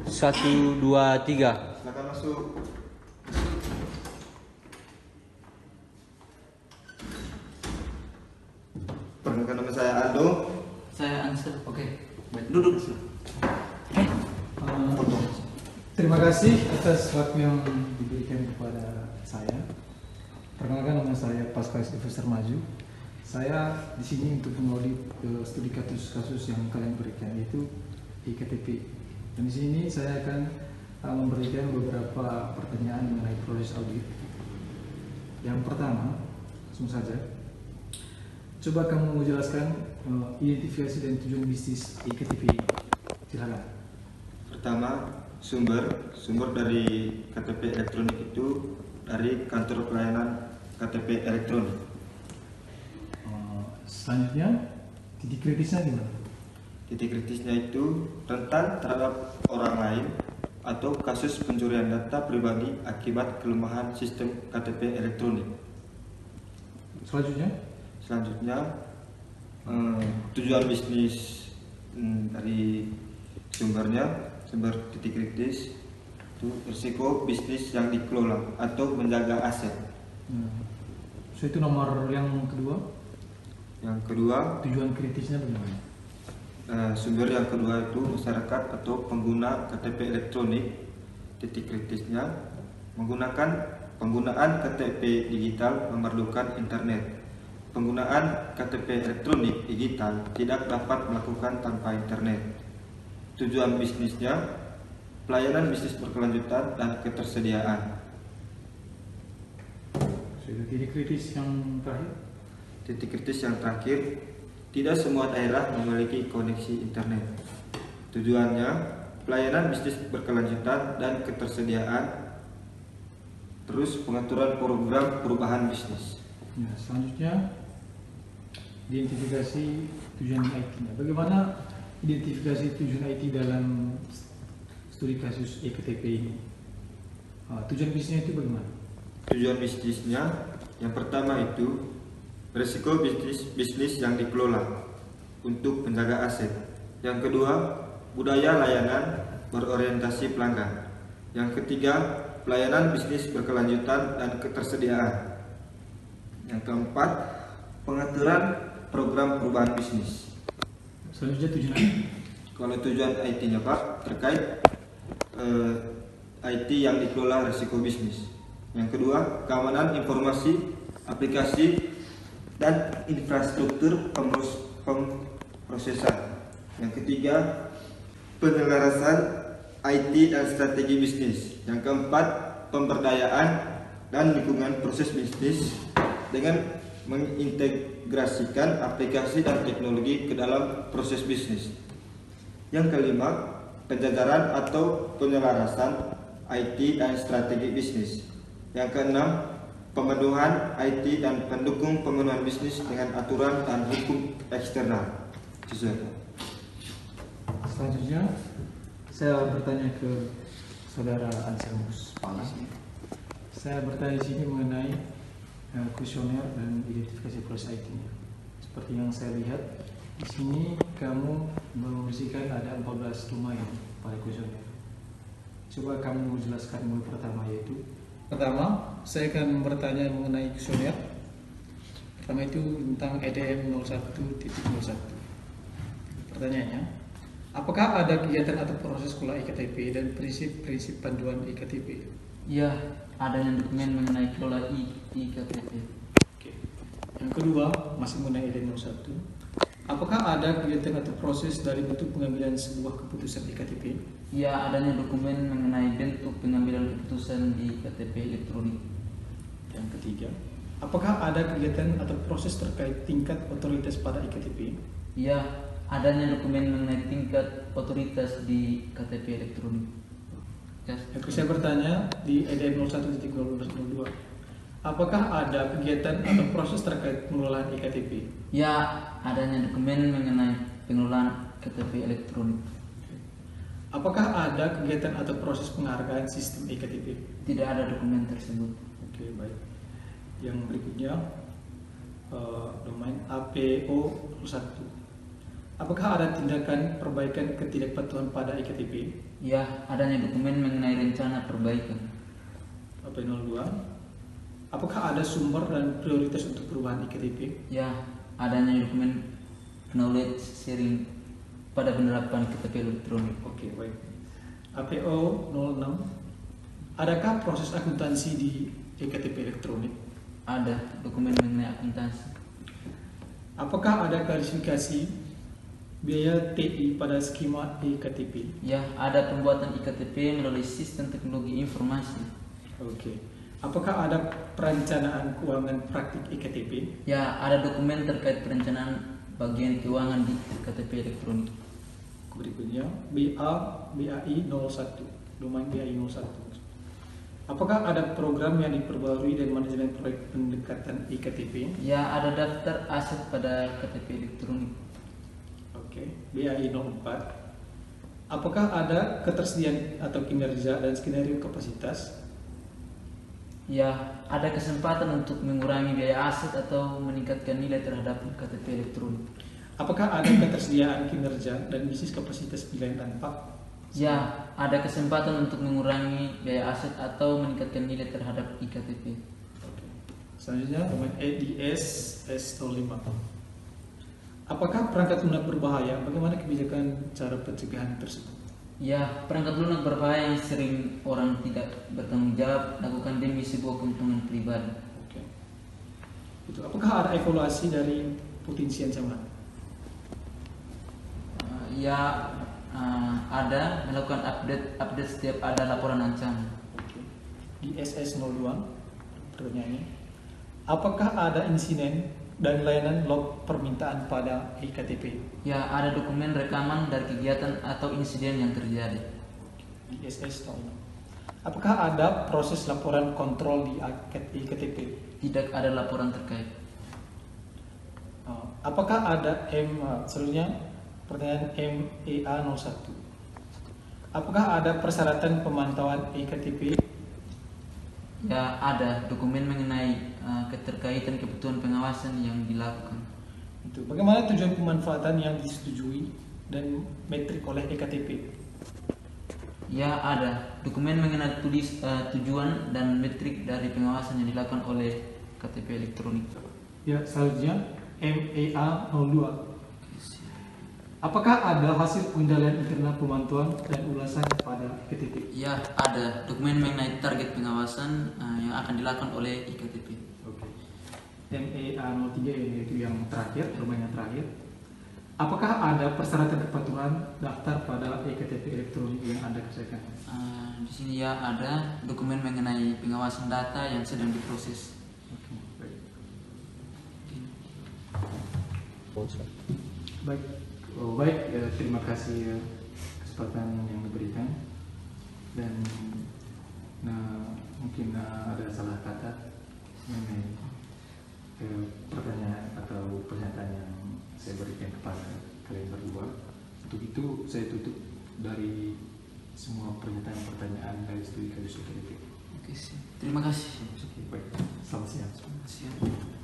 Satu, dua, tiga. Silakan masuk. Perkenalkan, nama saya Aldo. Saya Ansel. Oke, baik. Duduk. Terima kasih atas waktu yang diberikan kepada saya. Perkenalkan, nama saya Pascal Sylvester Maju. Saya di sini untuk mengaudit studi kasus-kasus yang kalian berikan, yaitu iktp. Dan di sini saya akan memberikan beberapa pertanyaan mengenai proses audit. Yang pertama, langsung saja. Coba kamu jelaskan identifikasi dan tujuan bisnis iktp. Silakan. Pertama, sumber dari KTP elektronik itu dari kantor pelayanan KTP elektronik. Selanjutnya, titik kritisnya di mana? Titik kritisnya itu rentan terhadap orang lain atau kasus pencurian data pribadi akibat kelemahan sistem KTP elektronik. Selanjutnya, tujuan bisnis dari sumber titik kritis itu risiko bisnis yang dikelola atau menjaga aset. So itu nomor yang kedua. Yang kedua, Tujuan kritisnya bagaimana? sumber yang kedua itu masyarakat atau pengguna KTP elektronik. Titik kritisnya penggunaan KTP digital memerlukan internet. Penggunaan KTP elektronik digital tidak dapat melakukan tanpa internet. Tujuan bisnisnya pelayanan bisnis berkelanjutan dan ketersediaan. So, titik kritis yang terakhir. Titik kritis yang terakhir, tidak semua daerah memiliki koneksi internet. Tujuannya pelayanan bisnis berkelanjutan dan ketersediaan, terus pengaturan program perubahan bisnis. Ya, selanjutnya identifikasi tujuan IT-nya. Bagaimana identifikasi tujuan IT dalam studi kasus iktp ini? Tujuan bisnisnya itu bagaimana? Tujuan bisnisnya yang pertama itu risiko bisnis yang dikelola untuk menjaga aset. Yang kedua, budaya layanan berorientasi pelanggan. Yang ketiga, pelayanan bisnis berkelanjutan dan ketersediaan. Yang keempat, pengaturan program perubahan bisnis. Selanjutnya tujuan IT. Kalau tujuan IT-nya Pak terkait IT yang dikelola risiko bisnis. Yang kedua, keamanan informasi, aplikasi dan infrastruktur pemrosesan. Yang ketiga, penyelarasan IT dan strategi bisnis. Yang keempat, pemberdayaan dan lingkungan proses bisnis dengan mengintegrasikan aplikasi dan teknologi ke dalam proses bisnis. Yang kelima, penjajaran atau penyelarasan IT dan strategi bisnis. Yang keenam, pemenuhan IT dan pendukung pemenuhan bisnis dengan aturan dan hukum eksternal. Selanjutnya saya bertanya ke saudara Anselmus Pala. Saya bertanya di sini mengenai kuesioner dan identifikasi proses IT-nya. Seperti yang saya lihat di sini, kamu menuliskan ada 14 domain pada kuesioner. Coba kamu jelaskan mulai pertama, yaitu pertama, saya akan bertanya mengenai kuesioner. Pertama itu tentang EDM 01.01. Pertanyaannya, apakah ada kegiatan atau proses kelola iktp dan prinsip-prinsip panduan iktp? Ya, adanya dokumen mengenai kelola iktp. Oke. Yang kedua, masih mengenai EDM 01. Apakah ada kegiatan atau proses dari bentuk pengambilan sebuah keputusan iktp? Ya, adanya dokumen mengenai bentuk pengambilan keputusan di KTP elektronik. Yang ketiga, apakah ada kegiatan atau proses terkait tingkat otoritas pada iktp? Ya, adanya dokumen mengenai tingkat otoritas di KTP elektronik. Yang saya bertanya di EDM 01.1202, apakah ada kegiatan atau proses terkait pengelolaan iktp? Ya, adanya dokumen mengenai pengelolaan KTP elektronik. Apakah ada kegiatan atau proses penghargaan sistem iktp? Tidak ada dokumen tersebut. Oke, baik. Yang berikutnya domain APO 1. Apakah ada tindakan perbaikan ketidakpatuhan pada EKTP? Ya, adanya dokumen mengenai rencana perbaikan. AP02. Apakah ada sumber dan prioritas untuk perubahan EKTP? Ya, adanya dokumen knowledge sharing pada penerapan KTP elektronik. Oke, baik. APO 06. Adakah proses akuntansi di EKTP elektronik? Ada dokumen mengenai akuntansi. Apakah ada klarifikasi biaya TI pada skema EKTP? Ya, ada pembuatan iktp melalui sistem teknologi informasi. Oke. Apakah ada perencanaan keuangan praktik EKTP? Ya, ada dokumen terkait perencanaan bagian keuangan di KTP elektronik. Berikutnya BAI 01, domain BAI 01. Apakah ada program yang diperbarui dan manajemen proyek pendekatan EKTP? Ya, ada daftar aset pada KTP elektronik. Oke, BAI 04. Apakah ada ketersediaan atau kinerja dan skenario kapasitas? Ya, ada kesempatan untuk mengurangi biaya aset atau meningkatkan nilai terhadap KTP elektronik. Apakah ada ketersediaan kinerja dan bisnis kapasitas pilihan tanpa? Ya, ada kesempatan untuk mengurangi biaya aset atau meningkatkan nilai terhadap iktp. Oke. Selanjutnya domain EDS S05. Apakah perangkat lunak berbahaya? Bagaimana kebijakan cara pencegahan tersebut? Ya, perangkat lunak berbahaya yang sering orang tidak bertanggung jawab lakukan demi sebuah keuntungan pribadi. Oke. Itu. Apakah ada evaluasi dari potensi ancaman? Ada melakukan update setiap ada laporan ancaman. Oke. Di SS02 pertanyaannya, apakah ada insiden dan layanan log permintaan pada EKTP? Ya, ada dokumen rekaman dari kegiatan atau insiden yang terjadi. Di SS06. Apakah ada proses laporan kontrol di EKTP? Tidak ada laporan terkait. Apakah ada selanjutnya pertanyaan MEA01. Apakah ada persyaratan pemantauan EKTP? Ya, ada dokumen mengenai keterkaitan kebutuhan pengawasan yang dilakukan. Itu. Bagaimana tujuan pemanfaatan yang disetujui dan metrik oleh EKTP? Ya, ada dokumen mengenai tujuan dan metrik dari pengawasan yang dilakukan oleh KTP elektronik. Ya, selanjutnya MEA02. Apakah ada hasil pengendalian internal pemantauan dan ulasan pada EKTP? Ya, ada dokumen mengenai target pengawasan yang akan dilakukan oleh iktp. Oke. MEA03 yaitu yang terakhir, domain yang terakhir. Apakah ada persyaratan kepatuhan daftar pada EKTP elektronik yang Anda kerjakan? Di sini ya ada dokumen mengenai pengawasan data yang sedang diproses. Oke, baik. Baik. Baik, terima kasih kesempatan yang diberikan dan mungkin ada salah kata mengenai pertanyaan atau pernyataan yang saya berikan kepada kalian berdua. Untuk itu saya tutup dari semua pernyataan-pertanyaan dari studi kasus EKTP. Oke, terima kasih. Baik, selamat siang. Siap.